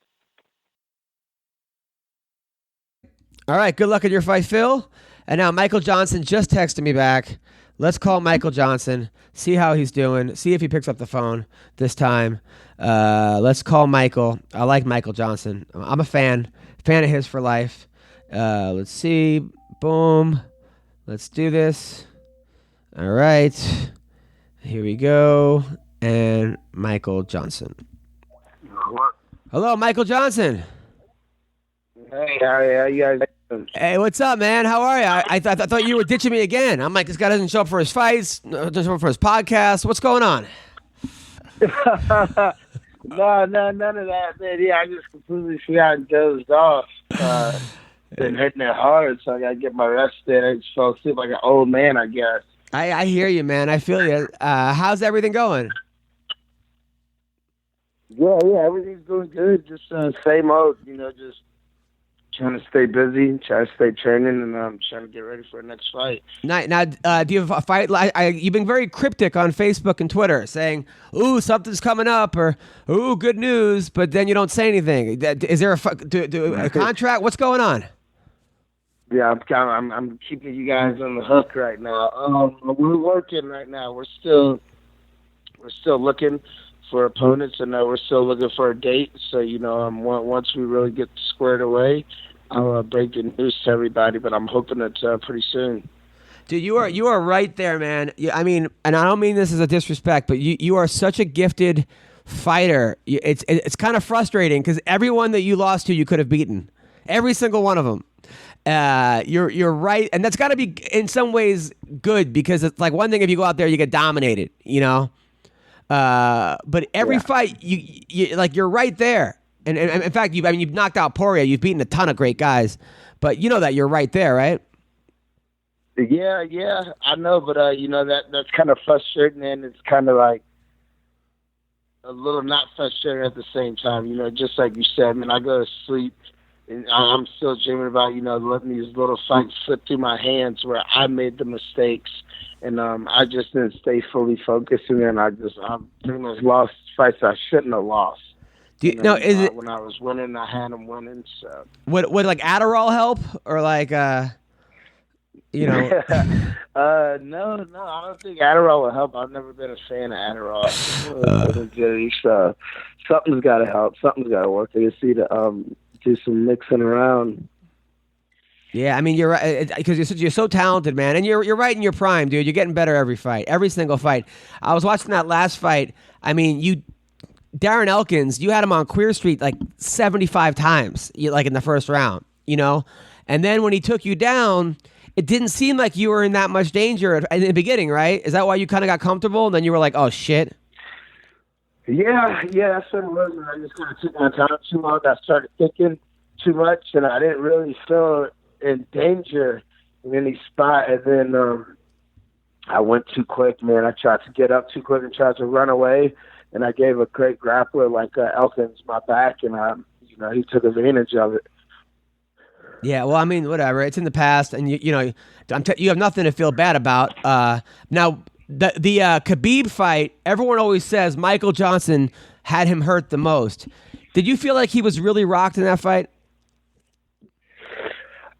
All right, good luck in your fight, Phil. And now Michael Johnson just texted me back. Let's call Michael Johnson, see how he's doing, see if he picks up the phone this time. Let's call Michael. I like Michael Johnson. I'm a fan of his for life. Let's see. Boom. Let's do this. All right. Here we go. And Michael Johnson. Hello, Michael Johnson. Hey, how you guys doing? Hey, what's up, man? How are you? I thought you were ditching me again. I'm like, this guy doesn't show up for his fights, doesn't show up for his podcast. What's going on? No, none of that, man. Yeah, I just completely forgot and dozed off. Been hitting it hard, so I gotta get my rest in. I just fell asleep like an old man, I guess. I hear you, man. I feel you. How's everything going? Yeah, everything's doing good. Just same old, just trying to stay busy, trying to stay training, and trying to get ready for the next fight. Now, do you have a fight? You've been very cryptic on Facebook and Twitter, saying, "Ooh, something's coming up," or "Ooh, good news," but then you don't say anything. Is there a contract? What's going on? Yeah, I'm keeping you guys on the hook right now. We're working right now. We're still looking for opponents, and we're still looking for a date. So once we really get squared away, I'll break the news to everybody. But I'm hoping it's pretty soon. Dude, you are right there, man. I mean, and I don't mean this as a disrespect, but you are such a gifted fighter. It's kind of frustrating because everyone that you lost to, you could have beaten, every single one of them. You're right, and that's got to be in some ways good because it's like one thing if you go out there you get dominated, but every fight you like you're right there, and in fact you've knocked out Poirier, you've beaten a ton of great guys, but you know that you're right there, right? Yeah, I know, but that's kind of frustrating, and it's kind of like a little not frustrating at the same time. Just like you said, I go to sleep. And I'm still dreaming about, letting these little fights slip through my hands where I made the mistakes, and I just didn't stay fully focused, and then I pretty much lost fights I shouldn't have lost. Is it when I was winning, I had them winning. So would like Adderall help, or like No, I don't think Adderall will help. I've never been a fan of Adderall. So something's got to help. Something's got to work. I just see to do some mixing around. Yeah, I mean you're right because you're so talented, man, and you're right in your prime, dude. You're getting better every fight, every single fight. I was watching that last fight. I mean, Darren Elkins, you had him on Queer Street like 75 times, like in the first round, and then when he took you down, it didn't seem like you were in that much danger in the beginning, right? Is that why you kind of got comfortable and then you were like, oh shit? Yeah, that's what it was. And I just kind of took my time too long. I started thinking too much, and I didn't really feel in danger in any spot. And then I went too quick, man. I tried to get up too quick and tried to run away, and I gave a great grappler like Elkins my back, and he took advantage of it. Yeah, well, I mean, whatever. It's in the past, and you have nothing to feel bad about. Now. The Khabib fight, everyone always says Michael Johnson had him hurt the most. Did you feel like he was really rocked in that fight?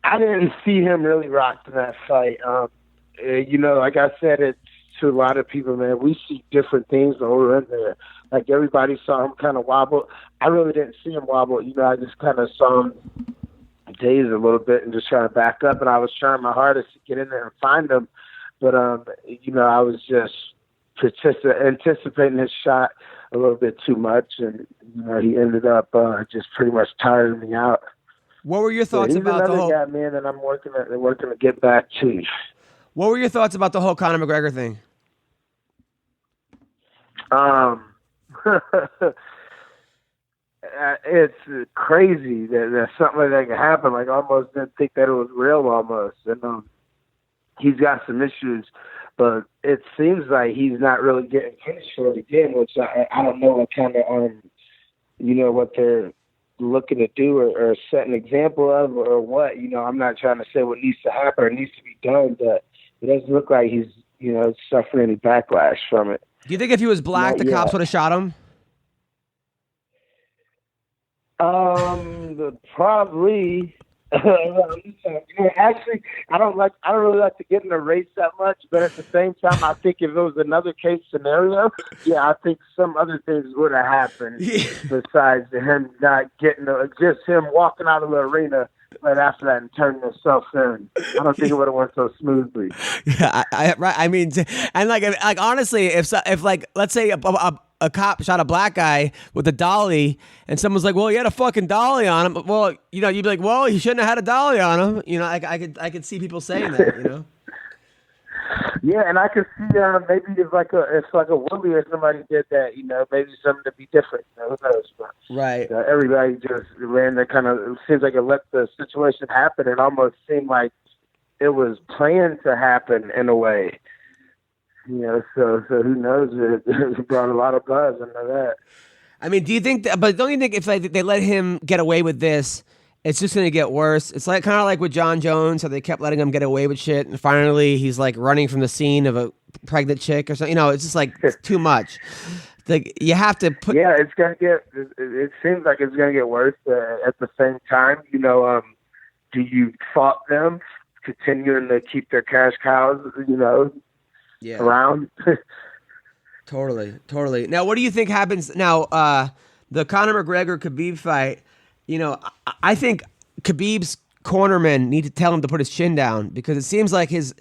I didn't see him really rocked in that fight. Like I said it to a lot of people, man, we see different things when we're in there. Like everybody saw him kind of wobble. I really didn't see him wobble. I just kind of saw him daze a little bit and just trying to back up, and I was trying my hardest to get in there and find him. But, I was just anticipating his shot a little bit too much, and, he ended up just pretty much tiring me out. What were your thoughts about the whole... He's another guy, man, that I'm working to get back to. What were your thoughts about the whole Conor McGregor thing? It's crazy that something like that can happen. Like, I almost didn't think that it was real almost. And, he's got some issues, but it seems like he's not really getting punished for it again, which I don't know what kind of what they're looking to do or set an example of or what. I'm not trying to say what needs to happen or needs to be done, but it doesn't look like he's suffering any backlash from it. Do you think if he was black, the cops would have shot him? Probably. Actually, I don't really like to get in a race that much, but at the same time, I think if it was another case scenario, I think some other things would have happened besides him not getting just him walking out of the arena right after that and turning himself in. I don't think it would have went so smoothly. Yeah, right. I mean, and like honestly, if like let's say a cop shot a black guy with a dolly, and someone's like, "Well, he had a fucking dolly on him." Well, you'd be like, "Well, he shouldn't have had a dolly on him." I could see people saying that. Yeah, and I could see maybe it's like a Willie or somebody did that. Maybe something to be different. Who knows? But, right. Everybody just ran that kind of. It seems like it let the situation happen. It almost seemed like it was planned to happen in a way. So who knows? It brought a lot of buzz into that. I mean, do you think? But don't you think if they let him get away with this, it's just going to get worse? It's like kind of like with John Jones, how they kept letting him get away with shit, and finally he's like running from the scene of a pregnant chick or something. It's just like it's too much. Like you have to put. Yeah, it's gonna get. It seems like it's gonna get worse. At the same time, do you fault them continuing to keep their cash cows? Around. Totally. Now, what do you think happens now? The Conor McGregor-Khabib fight. I think Khabib's cornermen need to tell him to put his chin down, because it seems like his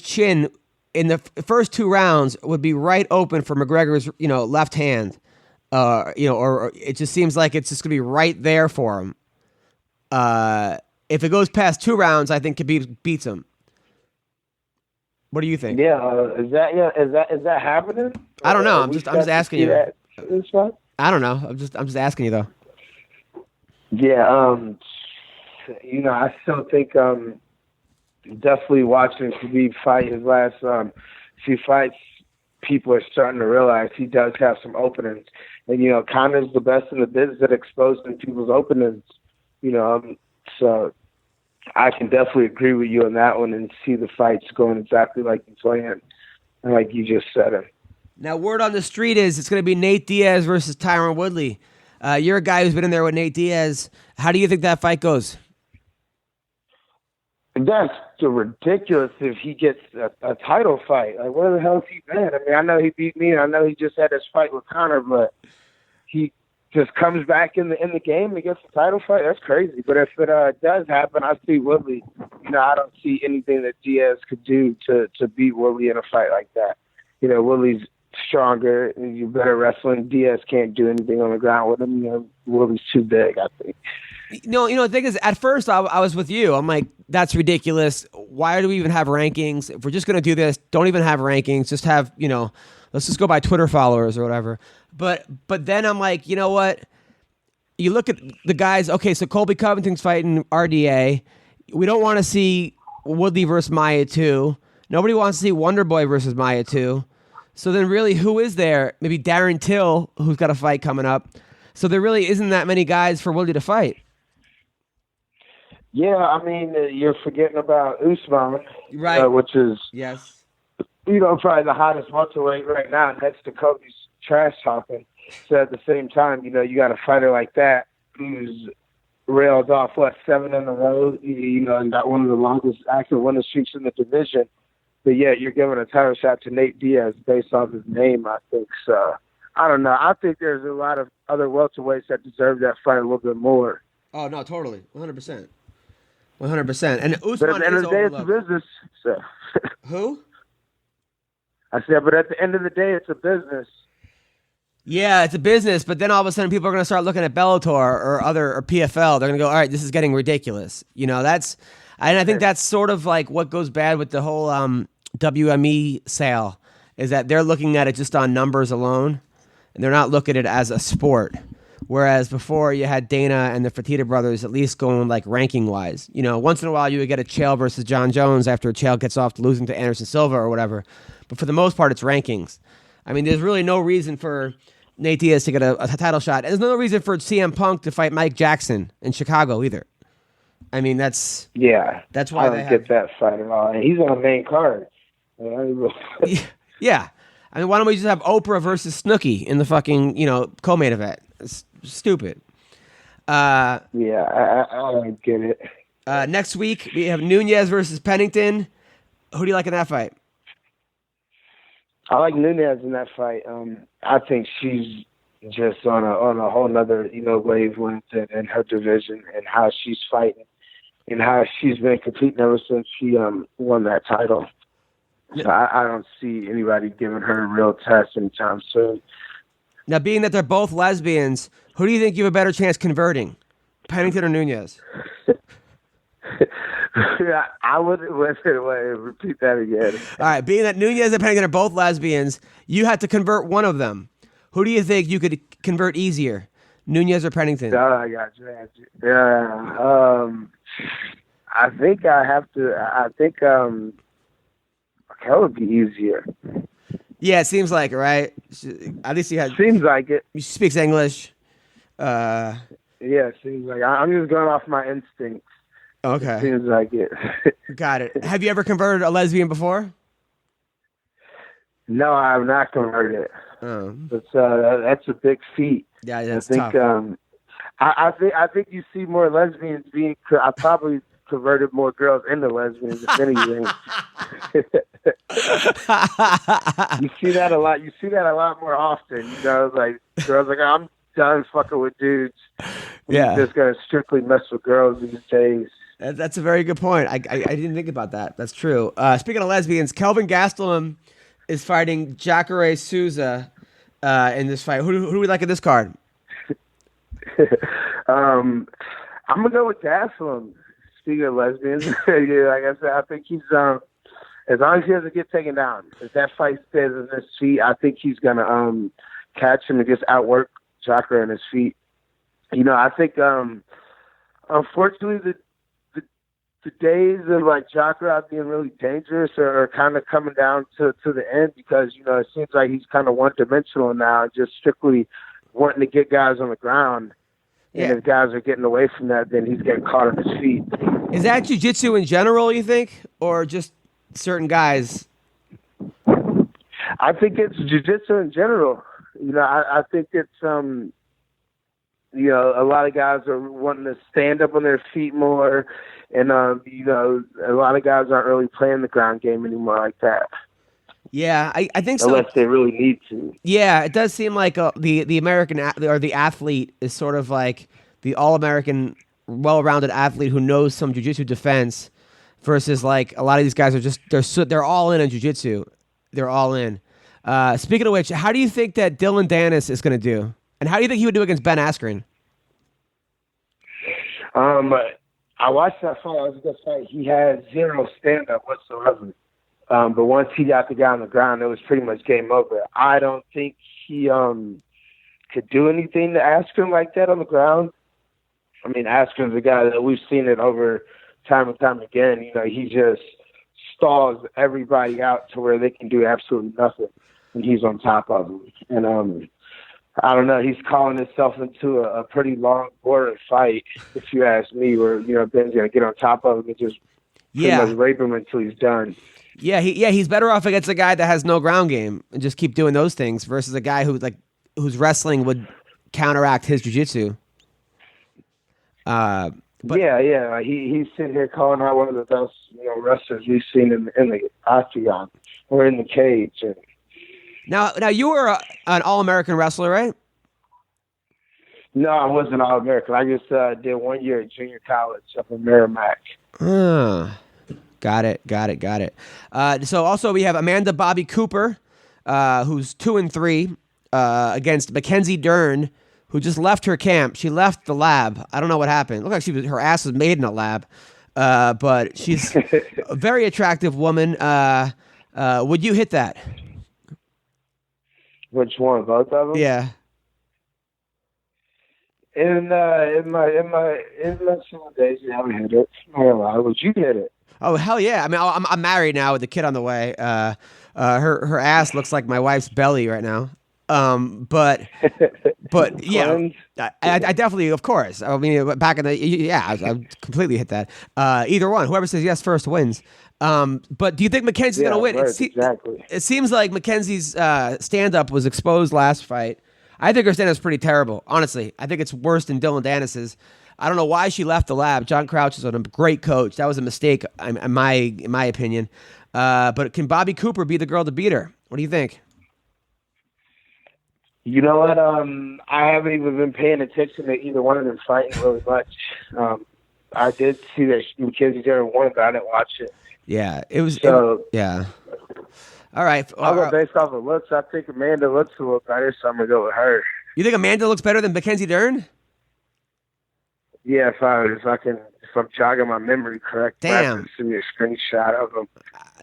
chin in the first 2 rounds would be right open for McGregor's left hand. Or it just seems like it's just gonna be right there for him. If it goes past 2 rounds, I think Khabib beats him. What do you think? Yeah, is that happening? I don't know. I'm just asking you. I don't know. I'm just asking you though. Yeah, I still think definitely watching Khabib fight his last few fights, people are starting to realize he does have some openings, and Conor's the best in the business at exposing people's openings. So I can definitely agree with you on that one and see the fights going exactly like you planned, and like you just said it. Now, word on the street is it's going to be Nate Diaz versus Tyron Woodley. You're a guy who's been in there with Nate Diaz. How do you think that fight goes? That's ridiculous if he gets a title fight. Like, where the hell has he been? I mean, I know he beat me, and I know he just had his fight with Conor, but he just comes back in the game and gets the title fight. That's crazy. But if it does happen, I see Woodley. I don't see anything that Diaz could do to beat Woodley in a fight like that. Woodley's stronger, you're better wrestling. Diaz can't do anything on the ground with him. Woodley's too big, I think. The thing is, at first I was with you. I'm like, that's ridiculous. Why do we even have rankings? If we're just going to do this, don't even have rankings. Just have, let's just go by Twitter followers or whatever. But then I'm like, you know what? You look at the guys. Okay, so Colby Covington's fighting RDA. We don't want to see Woodley versus Maya 2. Nobody wants to see Wonder Boy versus Maya 2. So then really, who is there? Maybe Darren Till, who's got a fight coming up. So there really isn't that many guys for Woodley to fight. Yeah, I mean, you're forgetting about Usman, right? Which is probably the hottest welterweight right now next to Kobe's trash talking. So at the same time, you got a fighter like that who's railed off 7 in a row, and got one of the longest active winning streaks in the division. But yeah, you're giving a title shot to Nate Diaz based off his name, I think. So I don't know. I think there's a lot of other welterweights that deserve that fight a little bit more. Oh no, totally, 100%. 100%. And Usman, but at the end of the day, it's a business. So. Who? I said, but at the end of the day, it's a business. Yeah, it's a business, but then all of a sudden people are going to start looking at Bellator or PFL. They're going to go, all right, this is getting ridiculous. I think that's sort of like what goes bad with the whole WME sale, is that they're looking at it just on numbers alone, and they're not looking at it as a sport. Whereas before you had Dana and the Fertitta brothers at least going like ranking wise. You know, once in a while you would get a Chael versus John Jones after Chael gets off to losing to Anderson Silva or whatever. But for the most part, it's rankings. I mean, there's really no reason for Nate Diaz to get a title shot. And there's no reason for CM Punk to fight Mike Jackson in Chicago either. I mean, that's why I don't get that fight at all. And he's on the main card. Yeah. I mean, why don't we just have Oprah versus Snooki in the fucking, co-main event? It's stupid. I don't get it. Next week, we have Nunes versus Pennington. Who do you like in that fight? I like Nunes in that fight. I think she's just on a whole nother, wavelength in her division and how she's fighting and how she's been competing ever since she won that title. So I don't see anybody giving her a real test anytime soon. Now, being that they're both lesbians, who do you think you have a better chance converting, Pennington or Nunes? Yeah, I would repeat that again. All right, being that Nunes and Pennington are both lesbians, you had to convert one of them. Who do you think you could convert easier, Nunes or Pennington? Oh, I got you. Yeah. I think I have to. I think that would be easier. Yeah, it seems like it, right? At least Seems like it. She speaks English. Yeah, it seems like I'm just going off my instincts. Okay. It seems like it. Got it. Have you ever converted a lesbian before? No, I have not converted. Oh. That's a big feat. Yeah, that's tough. I think you see more lesbians being. I probably converted more girls into lesbians, if anything. You see that a lot. You see that a lot more often. Like girls like, I'm done fucking with dudes. Yeah, I'm just gonna strictly mess with girls these days. That's a very good point. I didn't think about that. That's true. Speaking of lesbians, Kelvin Gastelum is fighting Jacare Souza in this fight. Who do we like in this card? I'm gonna go with Gastelum. Speaking of lesbians, yeah, like I said, I think he's as long as he doesn't get taken down. If that fight stays in his feet, I think he's gonna catch him and just outwork Jacare in his feet. I think unfortunately the days of like Jacare being really dangerous are kind of coming down to the end because it seems like he's kind of one dimensional now, just strictly wanting to get guys on the ground. And if guys are getting away from that, then he's getting caught on his feet. Is that jiu-jitsu in general, you think, or just certain guys? I think it's jiu-jitsu in general. I think it's a lot of guys are wanting to stand up on their feet more, and a lot of guys aren't really playing the ground game anymore like that. Yeah, I think so. Unless they really need to. Yeah, it does seem like the American or the athlete is sort of like the all-American, well-rounded athlete who knows some jiu-jitsu defense, versus like a lot of these guys are just they're all in on jiu-jitsu. They're all in. Speaking of which, how do you think that Dylan Dennis is going to do, and how do you think he would do against Ben Askren? I watched that fight. It was a good fight. He had zero stand-up whatsoever. But once he got the guy on the ground, it was pretty much game over. I don't think he could do anything to Askren like that on the ground. I mean, Askren's a guy that we've seen it over time and time again. He just stalls everybody out to where they can do absolutely nothing, and he's on top of them. And I don't know. He's calling himself into a pretty long, boring fight, if you ask me, where Ben's going to get on top of him and just pretty much rape him until he's done. Yeah, he's better off against a guy that has no ground game and just keep doing those things versus a guy whose wrestling would counteract his jiu-jitsu. But he's sitting here calling out one of the best wrestlers we've seen in the octagon or in the cage. And now you were an All-American wrestler, right? No, I wasn't All-American. I just did 1 year at junior college up in Merrimack. Got it. So also we have Amanda Bobby Cooper, who's 2-3, against Mackenzie Dern, who just left her camp. She left the lab. I don't know what happened. It looked like her ass was made in a lab. But she's a very attractive woman. Would you hit that? Which one? Both of them? Yeah. in my single days, yeah, I hit it. Would you hit it? Oh hell yeah! I mean, I'm married now with a kid on the way. Her ass looks like my wife's belly right now. But yeah, Cleanse? I definitely, of course. I mean, back in the I completely hit that. Either one, whoever says yes first wins. But do you think Mackenzie's gonna win? Right, exactly. It seems like Mackenzie's stand up was exposed last fight. I think her stand up's pretty terrible. Honestly, I think it's worse than Dylan Dennis's. I don't know why she left the lab. John Crouch is a great coach. That was a mistake, in my opinion. But can Bobby Cooper be the girl to beat her? What do you think? You know what? I haven't even been paying attention to either one of them fighting really much. I did see that Mackenzie Dern won, but I didn't watch it. Yeah, it was. So, yeah. All right. I'll go based off of looks. I think Amanda looks a little better, so I'm gonna go with her. You think Amanda looks better than Mackenzie Dern? Yeah, if I'm jogging my memory correct, Damn. Send me a screenshot of them.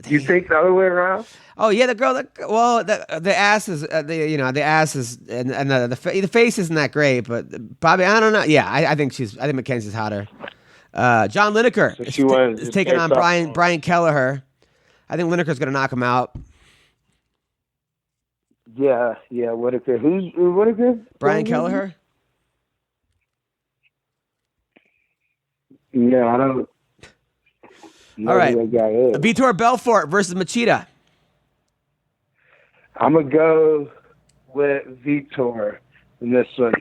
You think the other way around? Oh yeah, the girl. The ass is the ass is and the face isn't that great, but Bobby, I don't know. Yeah, I think Mackenzie's hotter. John Lineker is taking on Brian Kelleher. I think Lineker's gonna knock him out. Yeah. Whitaker. Who's Whitaker? Brian Kelleher. Yeah, I don't. All right. Vitor Belfort versus Machida. I'm gonna go with Vitor in this one.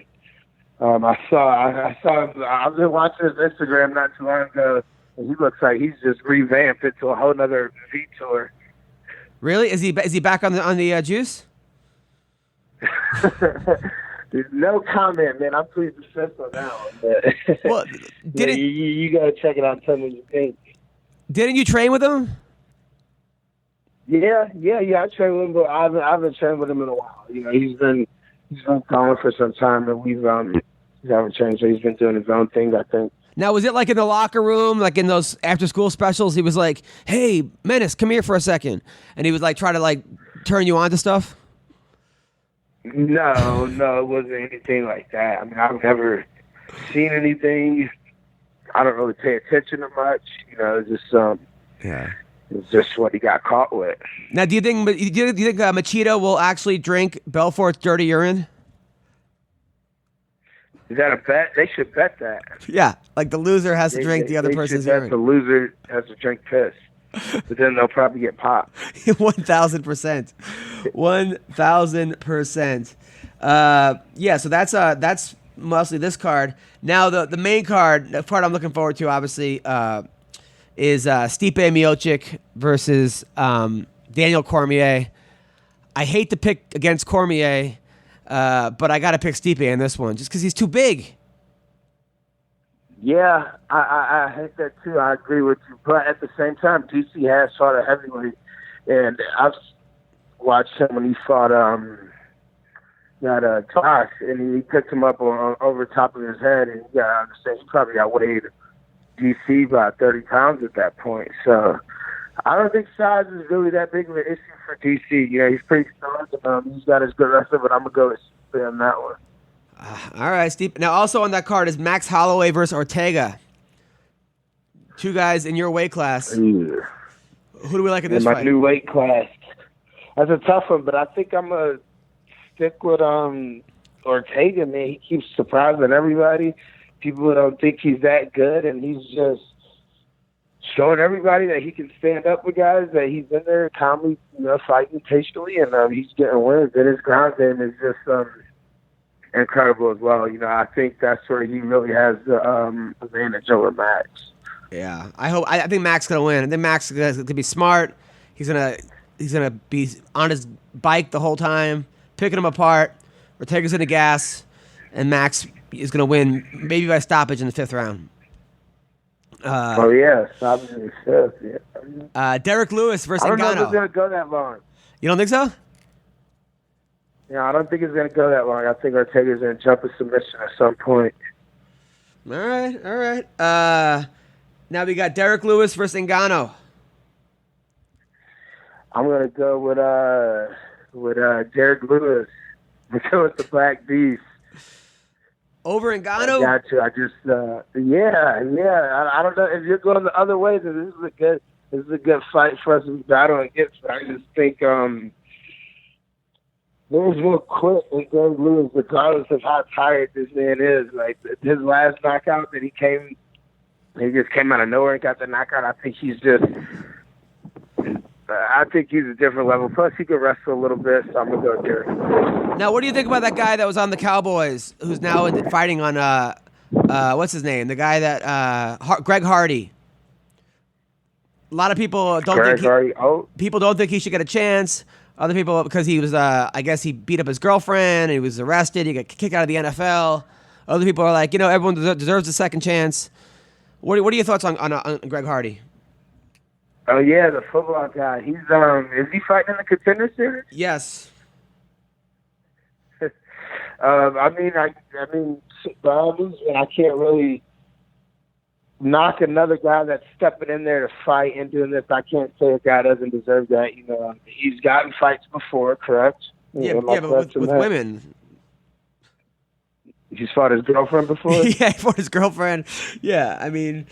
I saw him. I've been watching his Instagram not too long ago, and he looks like he's just revamped into a whole nother Vitor. Really? Is he back on the juice? No comment, man. I'm pretty obsessed on that one. But well, you gotta check it out and tell me what you think. Didn't you train with him? Yeah. I trained with him, but I haven't trained with him in a while. You know, he's been calling for some time, and we haven't trained. So he's been doing his own thing, I think. Now, was it like in the locker room, like in those after-school specials? He was like, "Hey, Menace, come here for a second," and he would like try to like turn you on to stuff. No, it wasn't anything like that. I mean, I've never seen anything. I don't really pay attention to much. You know, it's just it's just what he got caught with. Now, do you think Machida will actually drink Belfort's dirty urine? Is that a bet? They should bet that. Yeah, like the loser has to drink the other person's urine. The loser has to drink piss. But then they'll probably get popped. 1,000%. 1,000%. Yeah, so that's mostly this card. Now the main card, the part I'm looking forward to, obviously, is Stipe Miocic versus Daniel Cormier. I hate to pick against Cormier, but I got to pick Stipe in this one just because he's too big. Yeah, I hate that too. I agree with you. But at the same time, DC has fought a heavyweight. And I've watched him when he fought Tosh, and he picked him up over top of his head. And you got to understand, he probably outweighed DC by 30 pounds at that point. So I don't think size is really that big of an issue for DC. You know, he's pretty strong. He's got his good wrestler, but I'm going to go with Stipe on that one. All right, Steve. Now, also on that card is Max Holloway versus Ortega. Two guys in your weight class. Yeah. Who do we like in this fight? My new weight class. That's a tough one, but I think I'm going to stick with Ortega, man. He keeps surprising everybody. People don't think he's that good, and he's just showing everybody that he can stand up with guys, that he's in there calmly, fighting patiently, and he's getting wins. And his ground game is just incredible as well. I think that's where he really has the advantage over Max. Yeah, I think Max is gonna win. I think Max is gonna be smart. He's gonna be on his bike the whole time, picking them apart. Ortega's gonna gas, and Max is gonna win, maybe by stoppage in the 5th round. Stoppage in the 5th. Yeah. Derek Lewis versus Ngannou. I don't know if it's gonna go that long. You don't think so? Yeah, I don't think it's going to go that long. I think Ortega's going to jump a submission at some point. All right. Now we got Derek Lewis versus Ngannou. I'm going to go with Derek Lewis. I'm going to go with the Black Beast. Over I Ngannou? got you. I just, yeah. I don't know if you're going the other way. Then this is a good fight for us to be battling against. But I just think Lewis will quit and go lose, regardless of how tired this man is. Like his last knockout that he just came out of nowhere and got the knockout. I think he's a different level. Plus, he can wrestle a little bit, so I'm gonna go Derek. Now, what do you think about that guy that was on the Cowboys, who's now fighting on what's his name? The guy that Greg Hardy. A lot of people people don't think he should get a chance. Other people, because he was, I guess he beat up his girlfriend, and he was arrested, he got kicked out of the NFL. Other people are like, everyone deserves a second chance. What are your thoughts on Greg Hardy? Oh yeah, the football guy. He's is he fighting in the Contender Series? Yes. I mean, by all means, I can't really knock another guy that's stepping in there to fight and doing this. I can't say a guy doesn't deserve that. He's gotten fights before, correct? Yeah, but with women. He's fought his girlfriend before? Yeah, he fought his girlfriend. Yeah, I mean,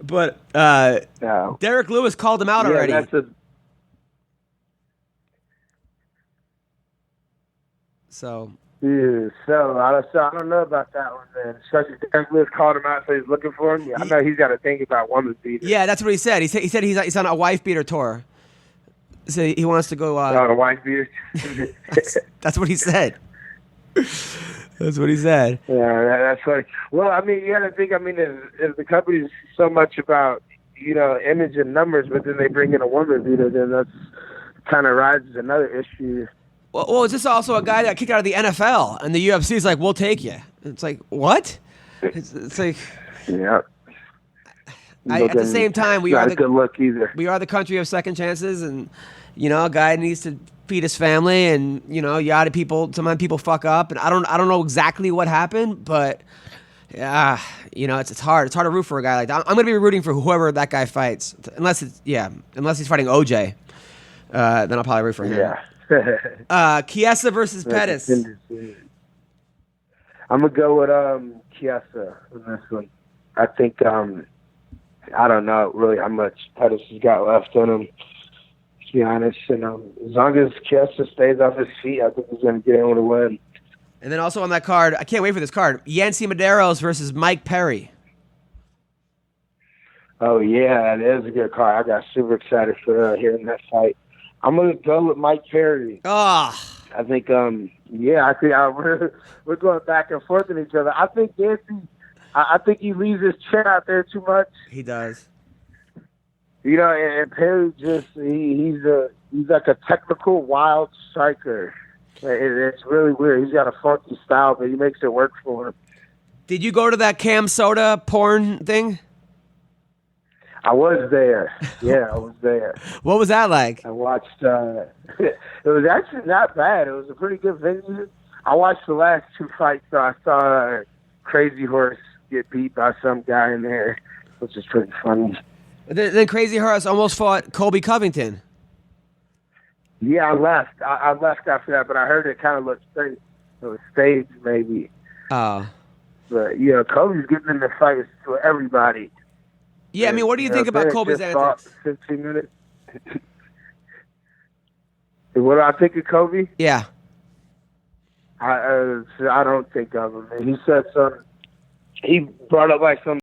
but no. Derek Lewis called him out already. So I don't know about that one, man. Especially Derek Lewis called him out, so he's looking for him. Yeah, I know he's got to think about woman beater. Yeah, that's what he said. He said he's on a wife beater tour. So he wants to go. On a wife beater. That's what he said. That's what he said. Yeah, that's funny. Well, I mean, you got to think. I mean, if the company's so much about image and numbers, but then they bring in a woman beater, then that's kind of raises another issue. Well, is this also a guy that kicked out of the NFL, and the UFC is like, we'll take you? It's like, what? It's like, yeah. At the same time, we are good look either. We are the country of second chances, and a guy needs to feed his family, and sometimes people fuck up, and I don't know exactly what happened, but yeah, it's hard. It's hard to root for a guy like that. I'm gonna be rooting for whoever that guy fights, unless he's fighting OJ, then I'll probably root for him. Yeah. Chiesa versus Pettis. I'm gonna go with Chiesa in this one. I think I don't know really how much Pettis has got left in him, to be honest. And as long as Chiesa stays off his feet, I think he's gonna get in with a win. And then also on that card, I can't wait for this card: Yancy Medeiros versus Mike Perry. Oh yeah, that is a good card. I got super excited for hearing that fight. I'm gonna go with Mike Perry. I think we're going back and forth with each other. I think Yancy, I think he leaves his chin out there too much. He does. And Perry he's like a technical wild striker. It's really weird. He's got a funky style, but he makes it work for him. Did you go to that Cam Soda porn thing? I was there. Yeah, I was there. What was that like? I watched. It was actually not bad. It was a pretty good venue. I watched the last two fights, so I saw Crazy Horse get beat by some guy in there, which is pretty funny. Then Crazy Horse almost fought Colby Covington. Yeah, I left. I left after that, but I heard it kind of looked straight. It was staged, maybe. Oh. But, Colby's getting in the fight with everybody. Yeah, I mean, what do you think about Colby's antics? 15 minutes. What do I think of Colby? Yeah. I don't think of him. He said something. He brought up like some